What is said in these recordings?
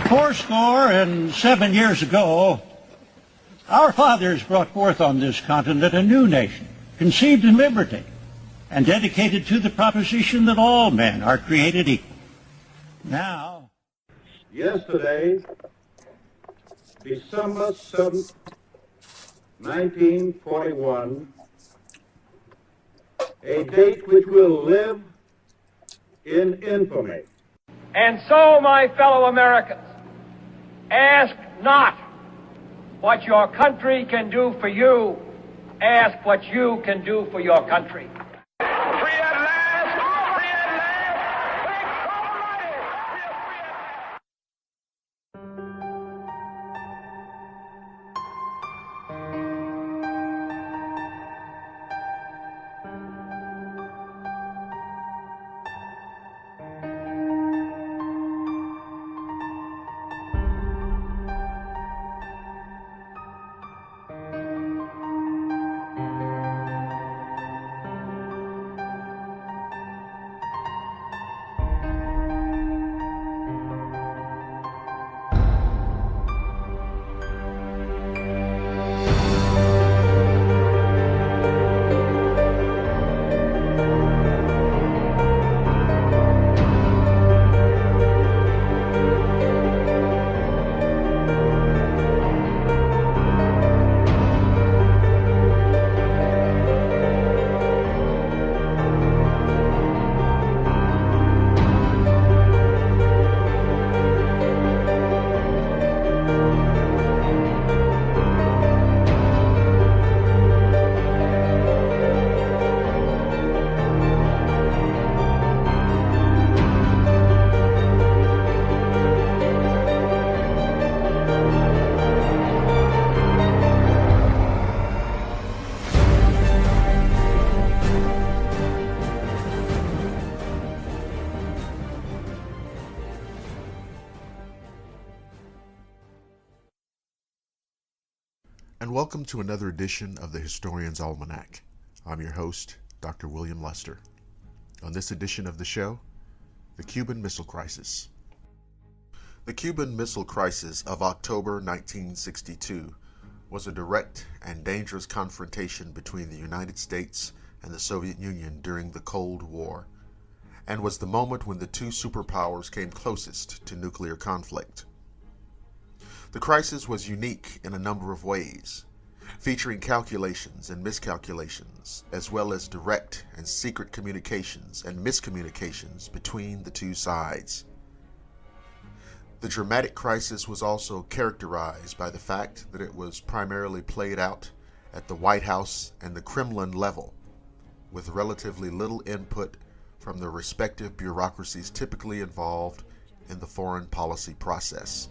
Fourscore and 7 years ago, our fathers brought forth on this continent a new nation, conceived in liberty, and dedicated to the proposition that all men are created equal. Now, yesterday, December 7th, 1941, a date which will live in infamy. And so, my fellow Americans, ask not what your country can do for you, ask what you can do for your country. And welcome to another edition of the Historian's Almanac. I'm your host, Dr. William Lester. On this edition of the show, the Cuban Missile Crisis. The Cuban Missile Crisis of October 1962 was a direct and dangerous confrontation between the United States and the Soviet Union during the Cold War, and was the moment when the two superpowers came closest to nuclear conflict. The crisis was unique in a number of ways, featuring calculations and miscalculations, as well as direct and secret communications and miscommunications between the two sides. The dramatic crisis was also characterized by the fact that it was primarily played out at the White House and the Kremlin level, with relatively little input from the respective bureaucracies typically involved in the foreign policy process.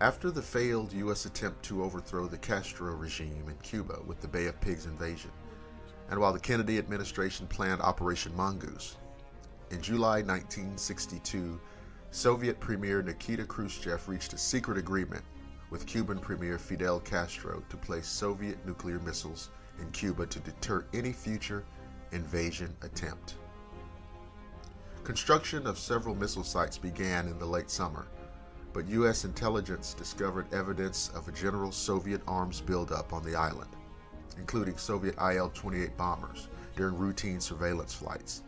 After the failed U.S. attempt to overthrow the Castro regime in Cuba with the Bay of Pigs invasion, and while the Kennedy administration planned Operation Mongoose, in July 1962, Soviet Premier Nikita Khrushchev reached a secret agreement with Cuban Premier Fidel Castro to place Soviet nuclear missiles in Cuba to deter any future invasion attempt. Construction of several missile sites began in the late summer, but U.S. intelligence discovered evidence of a general Soviet arms buildup on the island, including Soviet Il-28 bombers during routine surveillance flights.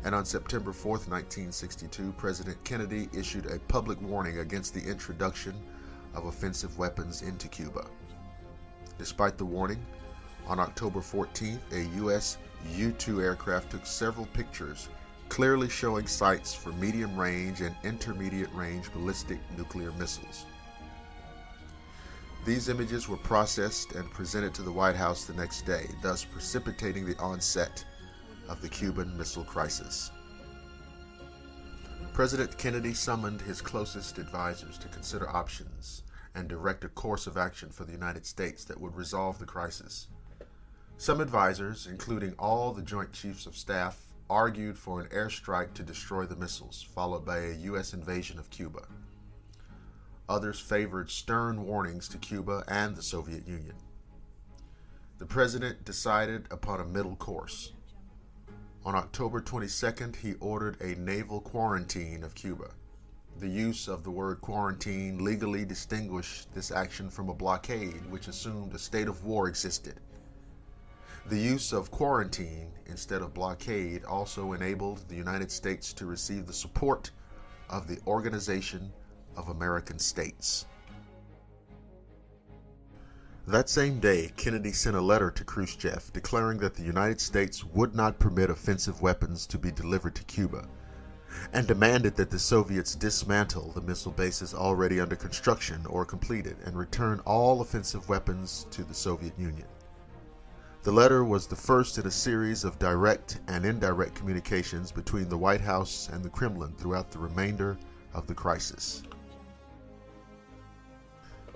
And on September 4, 1962, President Kennedy issued a public warning against the introduction of offensive weapons into Cuba. Despite the warning, on October 14th, a U.S. U-2 aircraft took several pictures clearly showing sites for medium-range and intermediate-range ballistic nuclear missiles. These images were processed and presented to the White House the next day, thus precipitating the onset of the Cuban Missile Crisis. President Kennedy summoned his closest advisors to consider options and direct a course of action for the United States that would resolve the crisis. Some advisors, including all the Joint Chiefs of Staff, argued for an airstrike to destroy the missiles, followed by a U.S. invasion of Cuba. Others favored stern warnings to Cuba and the Soviet Union. The president decided upon a middle course. On October 22nd, he ordered a naval quarantine of Cuba, The use of the word quarantine legally distinguished this action from a blockade, which assumed a state of war existed. The use of quarantine instead of blockade also enabled the United States to receive the support of the Organization of American States. That same day, Kennedy sent a letter to Khrushchev declaring that the United States would not permit offensive weapons to be delivered to Cuba, and demanded that the Soviets dismantle the missile bases already under construction or completed and return all offensive weapons to the Soviet Union. The letter was the first in a series of direct and indirect communications between the White House and the Kremlin throughout the remainder of the crisis.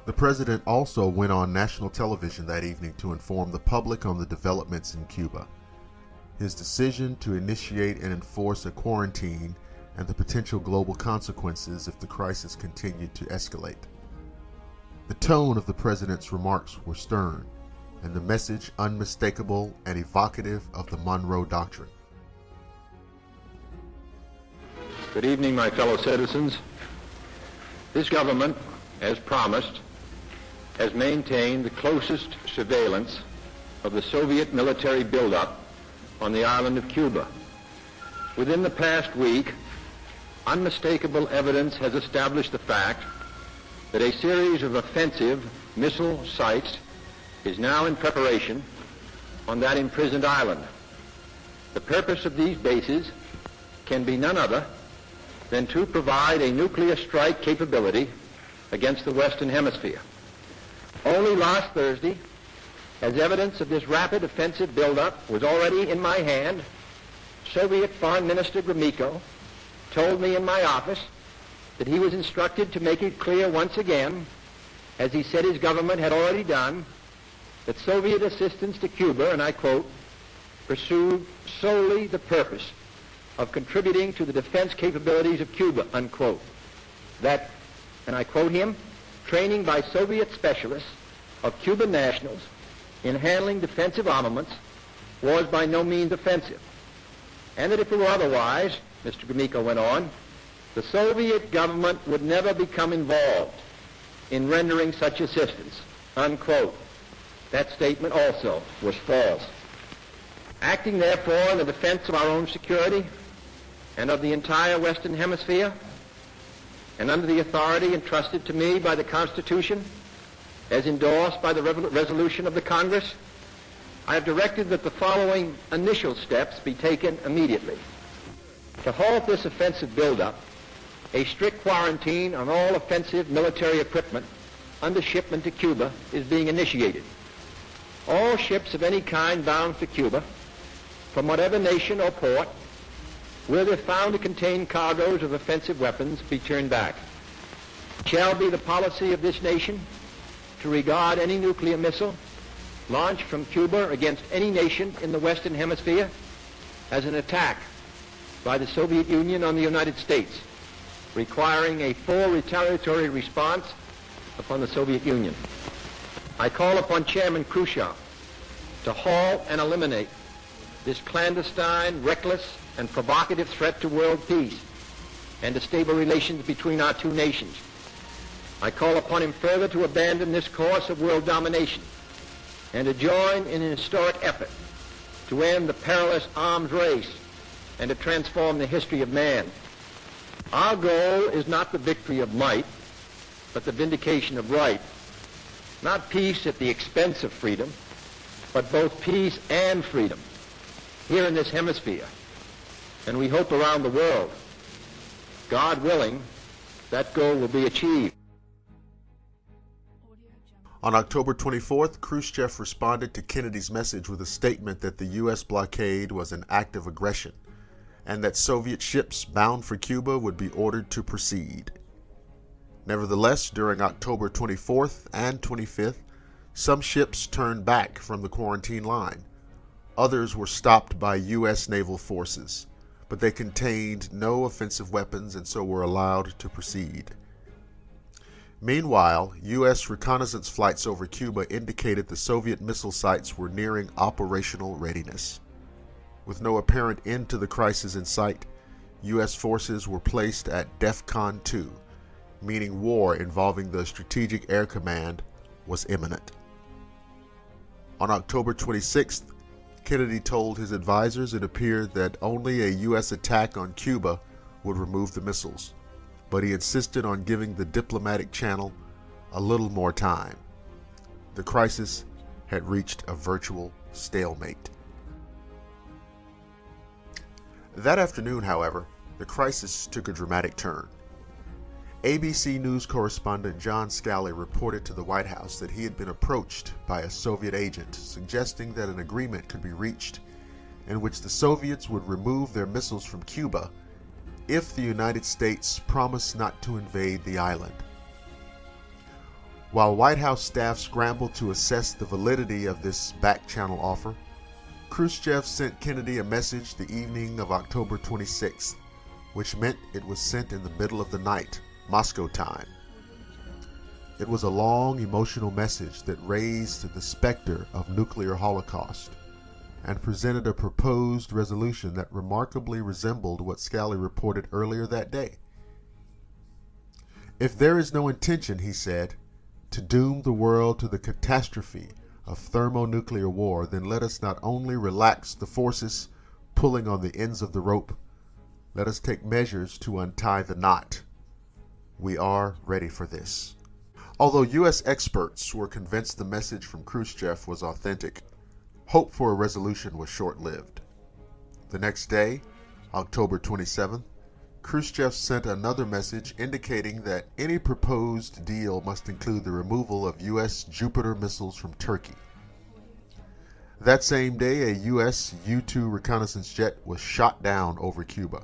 The president also went on national television that evening to inform the public on the developments in Cuba. His decision to initiate and enforce a quarantine and the potential global consequences if the crisis continued to escalate. The tone of the president's remarks were stern, and the message unmistakable and evocative of the Monroe Doctrine. Good evening, my fellow citizens. This government, as promised, has maintained the closest surveillance of the Soviet military buildup on the island of Cuba. Within the past week, unmistakable evidence has established the fact that a series of offensive missile sites is now in preparation on that imprisoned island. The purpose of these bases can be none other than to provide a nuclear strike capability against the Western Hemisphere. Only last Thursday, as evidence of this rapid offensive buildup was already in my hand, Soviet Foreign Minister Gromyko told me in my office that he was instructed to make it clear once again, as he said his government had already done, that Soviet assistance to Cuba, and I quote, pursued solely the purpose of contributing to the defense capabilities of Cuba, unquote. That, and I quote him, training by Soviet specialists of Cuban nationals in handling defensive armaments was by no means offensive. And that if it were otherwise, Mr. Gromyko went on, the Soviet government would never become involved in rendering such assistance, unquote. That statement also was false. Acting therefore in the defense of our own security and of the entire Western Hemisphere, and under the authority entrusted to me by the Constitution, as endorsed by the resolution of the Congress, I have directed that the following initial steps be taken immediately. To halt this offensive buildup, a strict quarantine on all offensive military equipment under shipment to Cuba is being initiated. All ships of any kind bound for Cuba, from whatever nation or port, will, if found to contain cargoes of offensive weapons, be turned back. It shall be the policy of this nation to regard any nuclear missile launched from Cuba against any nation in the Western Hemisphere as an attack by the Soviet Union on the United States, requiring a full retaliatory response upon the Soviet Union. I call upon Chairman Khrushchev to halt and eliminate this clandestine, reckless, and provocative threat to world peace and to stable relations between our two nations. I call upon him further to abandon this course of world domination and to join in an historic effort to end the perilous arms race and to transform the history of man. Our goal is not the victory of might, but the vindication of right. Not peace at the expense of freedom, but both peace and freedom here in this hemisphere, and we hope around the world. God willing, that goal will be achieved. On October 24th, Khrushchev responded to Kennedy's message with a statement that the U.S. blockade was an act of aggression and that Soviet ships bound for Cuba would be ordered to proceed. Nevertheless, during October 24th and 25th, some ships turned back from the quarantine line. Others were stopped by U.S. naval forces, but they contained no offensive weapons and so were allowed to proceed. Meanwhile, U.S. reconnaissance flights over Cuba indicated the Soviet missile sites were nearing operational readiness. With no apparent end to the crisis in sight, U.S. forces were placed at DEFCON 2, meaning war involving the Strategic Air Command was imminent. On October 26th, Kennedy told his advisors it appeared that only a U.S. attack on Cuba would remove the missiles, but he insisted on giving the diplomatic channel a little more time. The crisis had reached a virtual stalemate. That afternoon, however, the crisis took a dramatic turn. ABC News correspondent John Scali reported to the White House that he had been approached by a Soviet agent suggesting that an agreement could be reached in which the Soviets would remove their missiles from Cuba if the United States promised not to invade the island. While White House staff scrambled to assess the validity of this back-channel offer, Khrushchev sent Kennedy a message the evening of October 26th, which meant it was sent in the middle of the night, Moscow time. It was a long, emotional message that raised the specter of nuclear holocaust and presented a proposed resolution that remarkably resembled what Scali reported earlier that day. If there is no intention, he said, to doom the world to the catastrophe of thermonuclear war, then let us not only relax the forces pulling on the ends of the rope, let us take measures to untie the knot. We are ready for this. Although U.S. experts were convinced the message from Khrushchev was authentic, hope for a resolution was short-lived. The next day, October 27th, Khrushchev sent another message indicating that any proposed deal must include the removal of U.S. Jupiter missiles from Turkey. That same day, a U.S. U-2 reconnaissance jet was shot down over Cuba.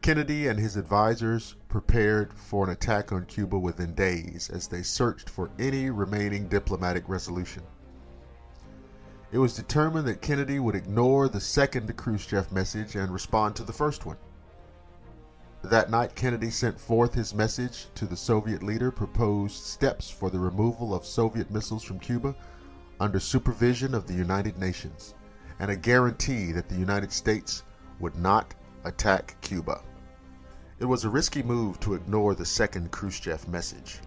Kennedy and his advisors prepared for an attack on Cuba within days as they searched for any remaining diplomatic resolution. It was determined that Kennedy would ignore the second Khrushchev message and respond to the first one. That night, Kennedy sent forth his message to the Soviet leader, proposed steps for the removal of Soviet missiles from Cuba under supervision of the United Nations, and a guarantee that the United States would not attack Cuba. It was a risky move to ignore the second Khrushchev message.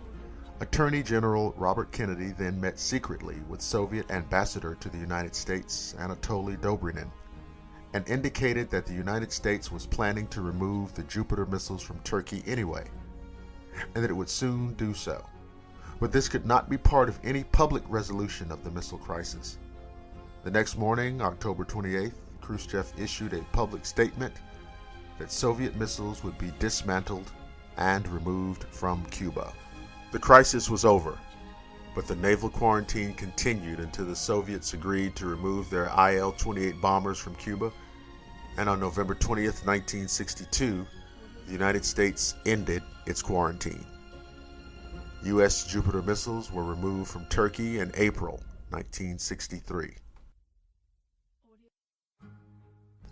Attorney General Robert Kennedy then met secretly with Soviet Ambassador to the United States, Anatoly Dobrinin, and indicated that the United States was planning to remove the Jupiter missiles from Turkey anyway, and that it would soon do so. But this could not be part of any public resolution of the missile crisis. The next morning, October 28th, Khrushchev issued a public statement that Soviet missiles would be dismantled and removed from Cuba. The crisis was over, but the naval quarantine continued until the Soviets agreed to remove their IL-28 bombers from Cuba, and on November 20th, 1962, the United States ended its quarantine. U.S. Jupiter missiles were removed from Turkey in April 1963.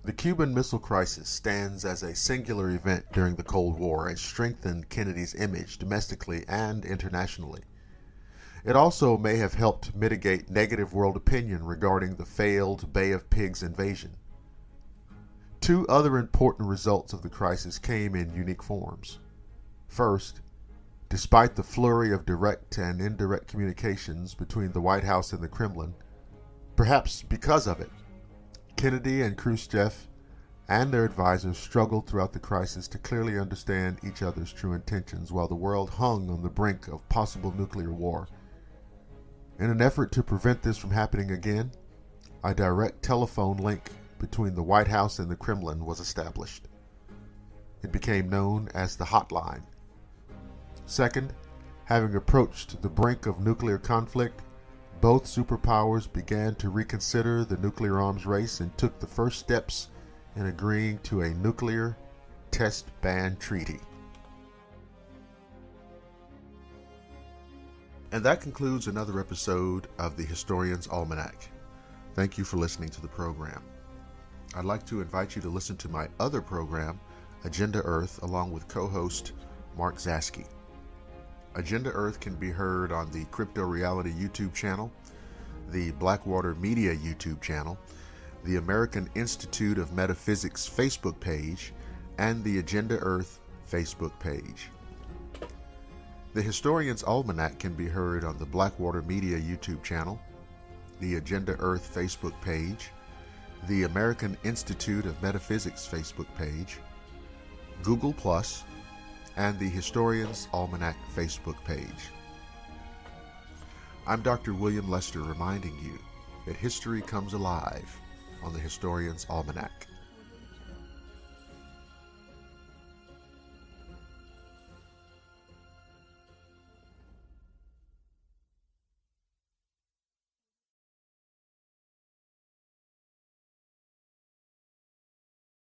The Cuban Missile Crisis stands as a singular event during the Cold War and strengthened Kennedy's image domestically and internationally. It also may have helped mitigate negative world opinion regarding the failed Bay of Pigs invasion. Two other important results of the crisis came in unique forms. First, despite the flurry of direct and indirect communications between the White House and the Kremlin, perhaps because of it, Kennedy and Khrushchev and their advisors struggled throughout the crisis to clearly understand each other's true intentions while the world hung on the brink of possible nuclear war. In an effort to prevent this from happening again, a direct telephone link between the White House and the Kremlin was established. It became known as the Hotline. Second, having approached the brink of nuclear conflict, both superpowers began to reconsider the nuclear arms race and took the first steps in agreeing to a nuclear test ban treaty. And that concludes another episode of the Historian's Almanac. Thank you for listening to the program. I'd like to invite you to listen to my other program, Agenda Earth, along with co-host Mark Zaski. Agenda Earth can be heard on the Crypto Reality YouTube channel, the Blackwater Media YouTube channel, the American Institute of Metaphysics Facebook page, and the Agenda Earth Facebook page. The Historian's Almanac can be heard on the Blackwater Media YouTube channel, the Agenda Earth Facebook page, the American Institute of Metaphysics Facebook page, Google+, and the Historian's Almanac Facebook page. I'm Dr. William Lester reminding you that history comes alive on the Historian's Almanac.